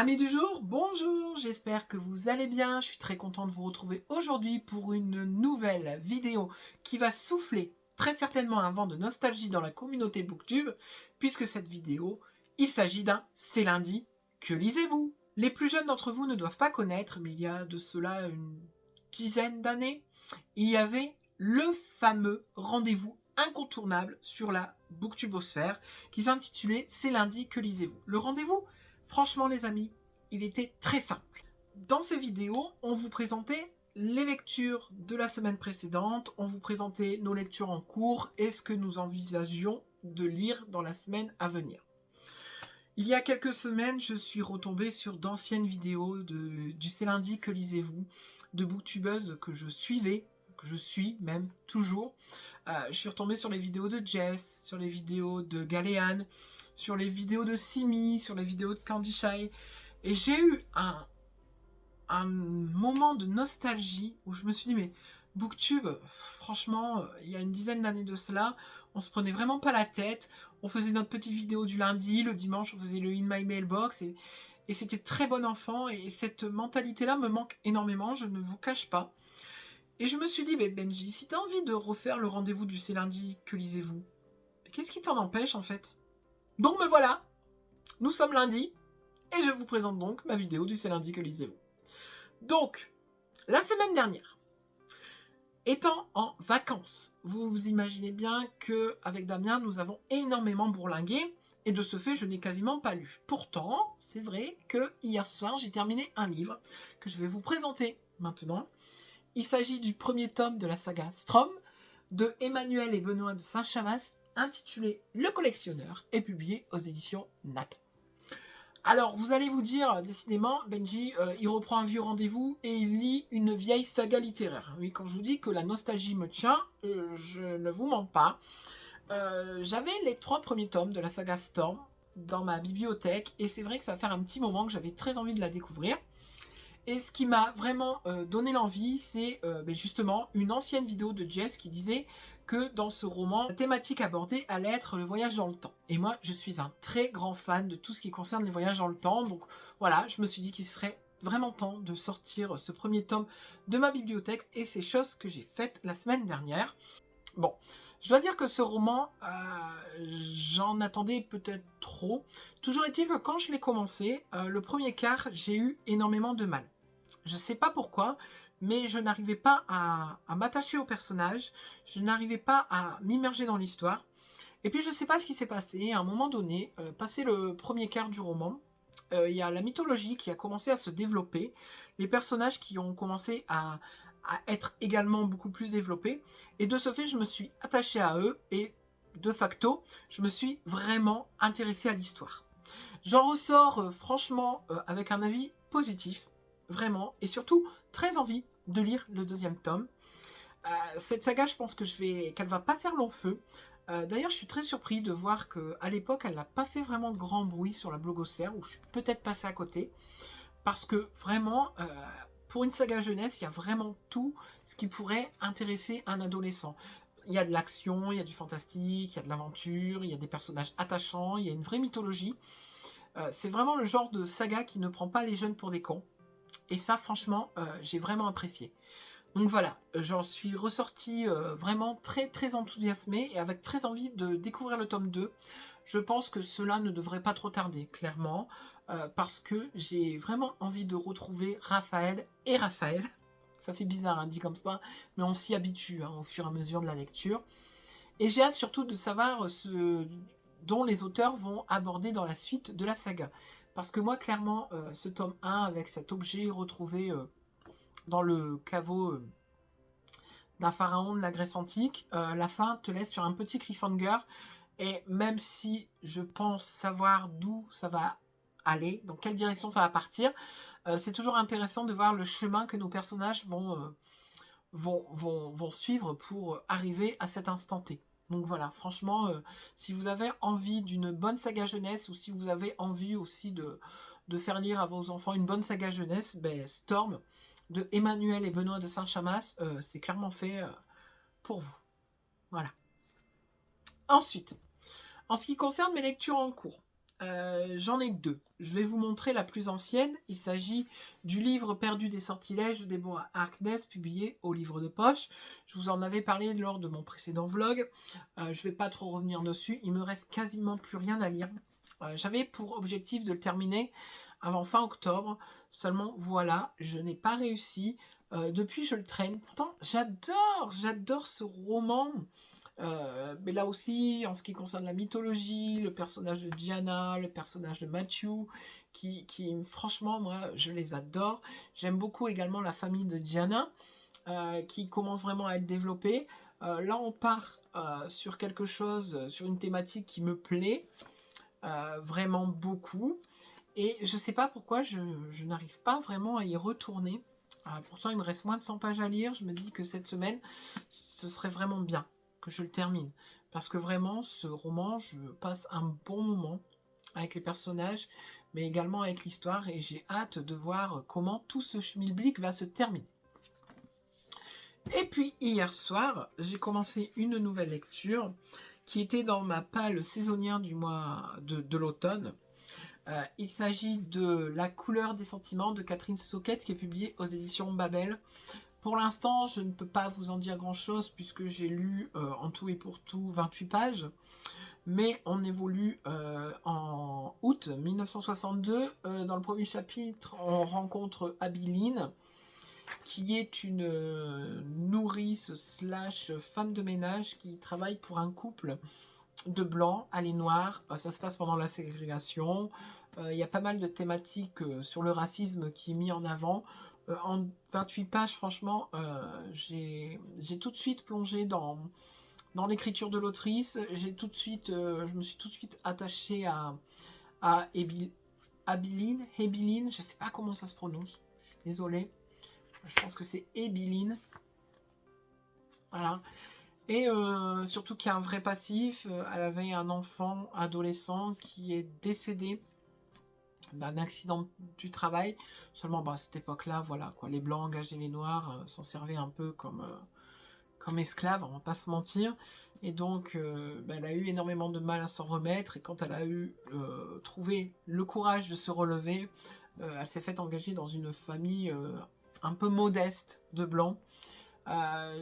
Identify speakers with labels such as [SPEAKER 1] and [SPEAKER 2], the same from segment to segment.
[SPEAKER 1] Amis du jour, bonjour, j'espère que vous allez bien. Je suis très content de vous retrouver aujourd'hui pour une nouvelle vidéo qui va souffler très certainement un vent de nostalgie dans la communauté Booktube, puisque cette vidéo, il s'agit d'un C'est lundi, que lisez-vous? Les plus jeunes d'entre vous ne doivent pas connaître, mais il y a de cela une dizaine d'années, il y avait le fameux rendez-vous incontournable sur la Booktubosphère qui s'intitulait C'est lundi, que lisez-vous? Le rendez-vous, franchement les amis, il était très simple. Dans ces vidéos, on vous présentait les lectures de la semaine précédente, on vous présentait nos lectures en cours et ce que nous envisagions de lire dans la semaine à venir. Il y a quelques semaines, je suis retombée sur d'anciennes vidéos du C'est lundi, que lisez-vous, de booktubeuses que je suivais, que je suis même toujours. Je suis retombée sur les vidéos de Jess, sur les vidéos de Galéane, sur les vidéos de Simi, sur les vidéos de Candy Shy. Et j'ai eu un moment de nostalgie où je me suis dit, mais Booktube, franchement, il y a une dizaine d'années de cela, on se prenait vraiment pas la tête. On faisait notre petite vidéo du lundi, le dimanche, on faisait le In My Mailbox. Et c'était très bon enfant. Et cette mentalité-là me manque énormément, je ne vous cache pas. Et je me suis dit, Benji, si tu as envie de refaire le rendez-vous du C'est lundi, que lisez-vous? Qu'est-ce qui t'en empêche en fait? Donc me voilà, nous sommes lundi, et je vous présente donc ma vidéo du C'est lundi, que lisez-vous. Donc, la semaine dernière, étant en vacances, vous vous imaginez bien qu'avec Damien, nous avons énormément bourlingué, et de ce fait, je n'ai quasiment pas lu. Pourtant, c'est vrai que hier soir, j'ai terminé un livre que je vais vous présenter maintenant. Il s'agit du premier tome de la saga Strom, de Emmanuel et Benoît de Saint-Chamas, intitulé Le Collectionneur, et publié aux éditions Nathan. Alors, vous allez vous dire, décidément, Benji, il reprend un vieux rendez-vous et il lit une vieille saga littéraire. Oui, quand je vous dis que la nostalgie me tient, je ne vous mens pas. J'avais les 3 premiers tomes de la saga Storm dans ma bibliothèque et c'est vrai que ça va faire un petit moment que j'avais très envie de la découvrir. Et ce qui m'a vraiment donné l'envie, c'est justement une ancienne vidéo de Jess qui disait que dans ce roman, la thématique abordée allait être le voyage dans le temps. Et moi, je suis un très grand fan de tout ce qui concerne les voyages dans le temps. Donc voilà, je me suis dit qu'il serait vraiment temps de sortir ce premier tome de ma bibliothèque. Et c'est chose que j'ai faite la semaine dernière. Bon, je dois dire que ce roman, j'en attendais peut-être trop. Toujours est-il que quand je l'ai commencé, le premier quart, j'ai eu énormément de mal. Je ne sais pas pourquoi, mais je n'arrivais pas à m'attacher au personnage, je n'arrivais pas à m'immerger dans l'histoire. Et puis je ne sais pas ce qui s'est passé, à un moment donné, passé le premier quart du roman, il y a la mythologie qui a commencé à se développer, les personnages qui ont commencé à être également beaucoup plus développés, et de ce fait je me suis attachée à eux, et de facto, je me suis vraiment intéressée à l'histoire. J'en ressors franchement avec un avis positif, vraiment, et surtout très envie de lire le deuxième tome. Cette saga, je pense qu'elle va pas faire long feu. D'ailleurs, je suis très surpris de voir qu'à l'époque, elle n'a pas fait vraiment de grand bruit sur la blogosphère, ou je suis peut-être passée à côté, parce que vraiment, pour une saga jeunesse, il y a vraiment tout ce qui pourrait intéresser un adolescent. Il y a de l'action, il y a du fantastique, il y a de l'aventure, il y a des personnages attachants, il y a une vraie mythologie. C'est vraiment le genre de saga qui ne prend pas les jeunes pour des cons. Et ça, franchement, j'ai vraiment apprécié. Donc voilà, j'en suis ressortie vraiment très très enthousiasmée et avec très envie de découvrir le tome 2. Je pense que cela ne devrait pas trop tarder, clairement, parce que j'ai vraiment envie de retrouver Raphaël et Raphaël. Ça fait bizarre, hein, dit comme ça, mais on s'y habitue au fur et à mesure de la lecture. Et j'ai hâte surtout de savoir ce dont les auteurs vont aborder dans la suite de la saga. Parce que moi, clairement, ce tome 1, avec cet objet retrouvé dans le caveau d'un pharaon de la Grèce antique, la fin te laisse sur un petit cliffhanger. Et même si je pense savoir d'où ça va aller, dans quelle direction ça va partir, c'est toujours intéressant de voir le chemin que nos personnages vont suivre pour arriver à cet instant T. Donc voilà, franchement, si vous avez envie d'une bonne saga jeunesse, ou si vous avez envie aussi de faire lire à vos enfants une bonne saga jeunesse, Storm de Emmanuel et Benoît de Saint-Chamas, c'est clairement fait pour vous. Voilà. Ensuite, en ce qui concerne mes lectures en cours, J'en ai deux. Je vais vous montrer la plus ancienne. Il s'agit du livre Perdu des sortilèges de Deborah Harkness, publié au livre de poche. Je vous en avais parlé lors de mon précédent vlog. Je ne vais pas trop revenir dessus. Il me reste quasiment plus rien à lire. J'avais pour objectif de le terminer avant fin octobre. Seulement, voilà, je n'ai pas réussi. Depuis, je le traîne. Pourtant, j'adore ce roman. Mais là aussi, en ce qui concerne la mythologie, le personnage de Diana, le personnage de Matthew, qui franchement, moi, je les adore. J'aime beaucoup également la famille de Diana, qui commence vraiment à être développée. Là, on part sur quelque chose, sur une thématique qui me plaît vraiment beaucoup. Et je sais pas pourquoi je n'arrive pas vraiment à y retourner. Pourtant, il me reste moins de 100 pages à lire. Je me dis que cette semaine, ce serait vraiment bien que je le termine. Parce que vraiment, ce roman, je passe un bon moment avec les personnages, mais également avec l'histoire. Et j'ai hâte de voir comment tout ce schmilblick va se terminer. Et puis, hier soir, j'ai commencé une nouvelle lecture qui était dans ma palle saisonnière du mois de l'automne. Il s'agit de La couleur des sentiments de Catherine Soquette, qui est publiée aux éditions Babel. Pour l'instant, je ne peux pas vous en dire grand-chose puisque j'ai lu en tout et pour tout 28 pages. Mais on évolue en août 1962. Dans le premier chapitre, on rencontre Abiline, qui est une nourrice slash femme de ménage qui travaille pour un couple de blancs à les noirs. Ça se passe pendant la ségrégation. Il y a pas mal de thématiques sur le racisme qui est mis en avant. En 28 pages, franchement, j'ai tout de suite plongé dans l'écriture de l'autrice. Je me suis tout de suite attachée à Abiline, je ne sais pas comment ça se prononce. Je suis désolée. Je pense que c'est Abiline. Voilà. Et surtout qu'il y a un vrai passif. Elle avait un enfant adolescent qui est décédé d'un accident du travail. Seulement, à cette époque-là, voilà, quoi, les blancs engageaient les noirs, s'en servaient un peu comme esclaves, on va pas se mentir. Et donc, elle a eu énormément de mal à s'en remettre. Et quand elle a eu trouvé le courage de se relever, elle s'est faite engager dans une famille un peu modeste de blancs.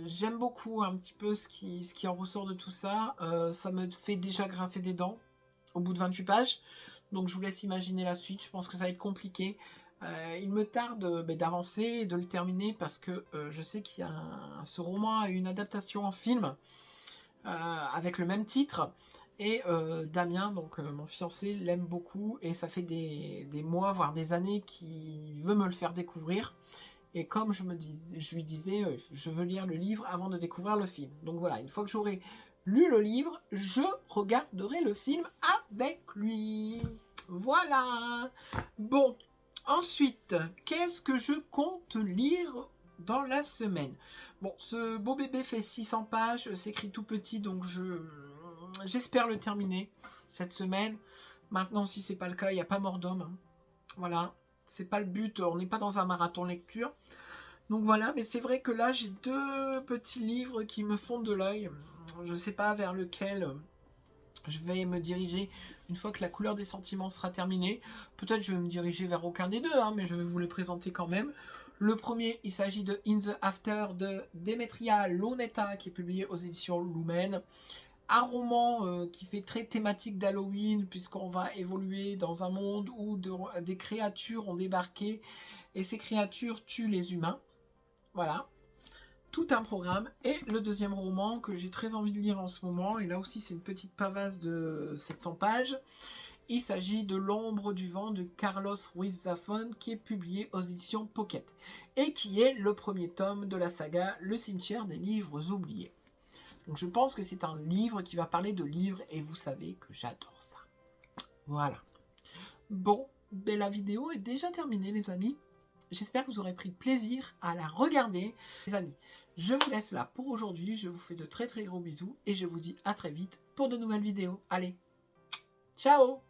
[SPEAKER 1] J'aime beaucoup un petit peu ce qui en ressort de tout ça. Ça me fait déjà grincer des dents au bout de 28 pages. Donc je vous laisse imaginer la suite. Je pense que ça va être compliqué. Il me tarde d'avancer et de le terminer parce que je sais qu'il y a ce roman a eu une adaptation en film avec le même titre. Et Damien, donc mon fiancé, l'aime beaucoup. Et ça fait des mois, voire des années qu'il veut me le faire découvrir. Et comme je lui disais, je veux lire le livre avant de découvrir le film. Donc voilà, une fois que j'aurai lu le livre, je regarderai le film avec lui. Voilà. Bon, ensuite, qu'est-ce que je compte lire dans la semaine? Bon, ce beau bébé fait 600 pages, s'écrit tout petit, donc j'espère le terminer cette semaine. Maintenant, si c'est pas le cas, il n'y a pas mort d'homme. Hein. Voilà. C'est pas le but, on n'est pas dans un marathon lecture. Donc voilà, mais c'est vrai que là, j'ai deux petits livres qui me font de l'œil. Je ne sais pas vers lequel je vais me diriger une fois que La couleur des sentiments sera terminée. Peut-être je vais me diriger vers aucun des deux, hein, mais je vais vous les présenter quand même. Le premier, il s'agit de In the After de Demetria Lonetta, qui est publié aux éditions Lumen. Un roman qui fait très thématique d'Halloween, puisqu'on va évoluer dans un monde où des créatures ont débarqué, et ces créatures tuent les humains. Voilà, tout un programme. Et le deuxième roman que j'ai très envie de lire en ce moment, et là aussi c'est une petite pavasse de 700 pages, il s'agit de L'ombre du vent de Carlos Ruiz Zafón, qui est publié aux éditions Pocket, et qui est le premier tome de la saga Le cimetière des livres oubliés. Donc je pense que c'est un livre qui va parler de livres, et vous savez que j'adore ça. Voilà. Bon, la vidéo est déjà terminée les amis. J'espère que vous aurez pris plaisir à la regarder. Les amis, je vous laisse là pour aujourd'hui. Je vous fais de très très gros bisous et je vous dis à très vite pour de nouvelles vidéos. Allez, ciao!